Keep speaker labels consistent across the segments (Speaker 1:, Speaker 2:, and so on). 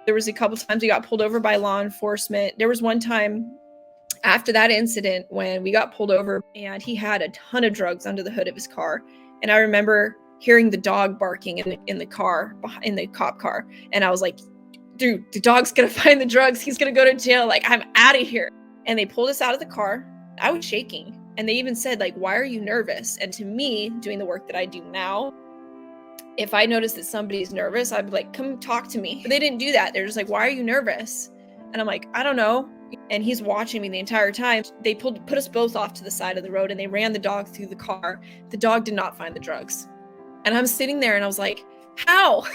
Speaker 1: There was a couple times we got pulled over by law enforcement. There was one time after that incident when we got pulled over and he had a ton of drugs under the hood of his car. And I remember hearing the dog barking in the car, in the cop car. And I was like, dude, the dog's gonna find the drugs. He's gonna go to jail. Like, I'm out of here. And they pulled us out of the car. I was shaking. And they even said, like, why are you nervous? And to me, doing the work that I do now, if I notice that somebody's nervous, I'd be like, come talk to me. But they didn't do that. They're just like, why are you nervous? And I'm like, I don't know. And he's watching me the entire time. They put us both off to the side of the road and they ran the dog through the car. The dog did not find the drugs. And I'm sitting there and I was like, how?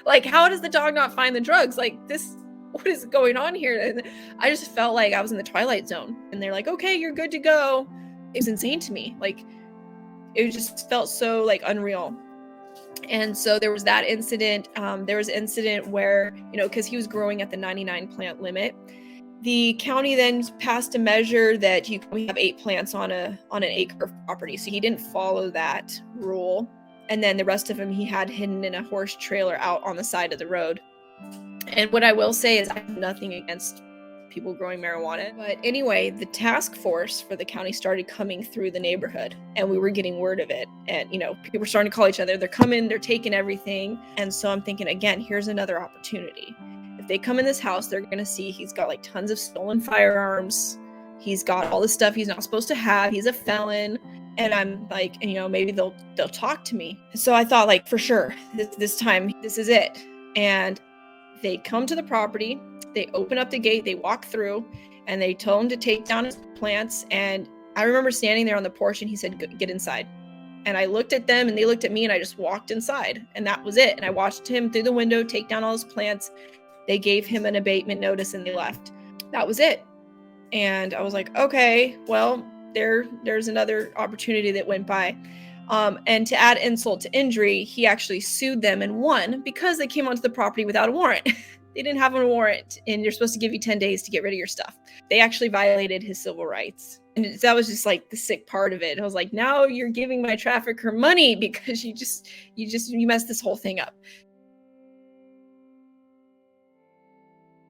Speaker 1: Like, how does the dog not find the drugs? Like, this, what is going on here? And I just felt like I was in the Twilight Zone. And they're like, okay, you're good to go. It was insane to me. Like, it just felt so like unreal. And so there was that incident. There was an incident where, because he was growing at the 99 plant limit, the county then passed a measure that you can only have 8 plants on an acre of property. So he didn't follow that rule. And then the rest of them he had hidden in a horse trailer out on the side of the road. And what I will say is I have nothing against people growing marijuana. But anyway, the task force for the county started coming through the neighborhood and we were getting word of it. And, people were starting to call each other. They're coming, they're taking everything. And so I'm thinking, again, here's another opportunity. If they come in this house, they're going to see he's got like tons of stolen firearms. He's got all this stuff he's not supposed to have. He's a felon. And I'm like, maybe they'll talk to me. So I thought, like, for sure, this time, this is it. And they come to the property, they open up the gate, they walk through, and they told him to take down his plants. And I remember standing there on the porch and he said, get inside. And I looked at them and they looked at me and I just walked inside. And that was it. And I watched him through the window take down all his plants. They gave him an abatement notice and they left. That was it. And I was like, okay, well, there's another opportunity that went by. And to add insult to injury, he actually sued them and won because they came onto the property without a warrant. They didn't have a warrant and you're supposed to give you 10 days to get rid of your stuff. They actually violated his civil rights. And that was just like the sick part of it. I was like, now you're giving my trafficker money because you messed this whole thing up.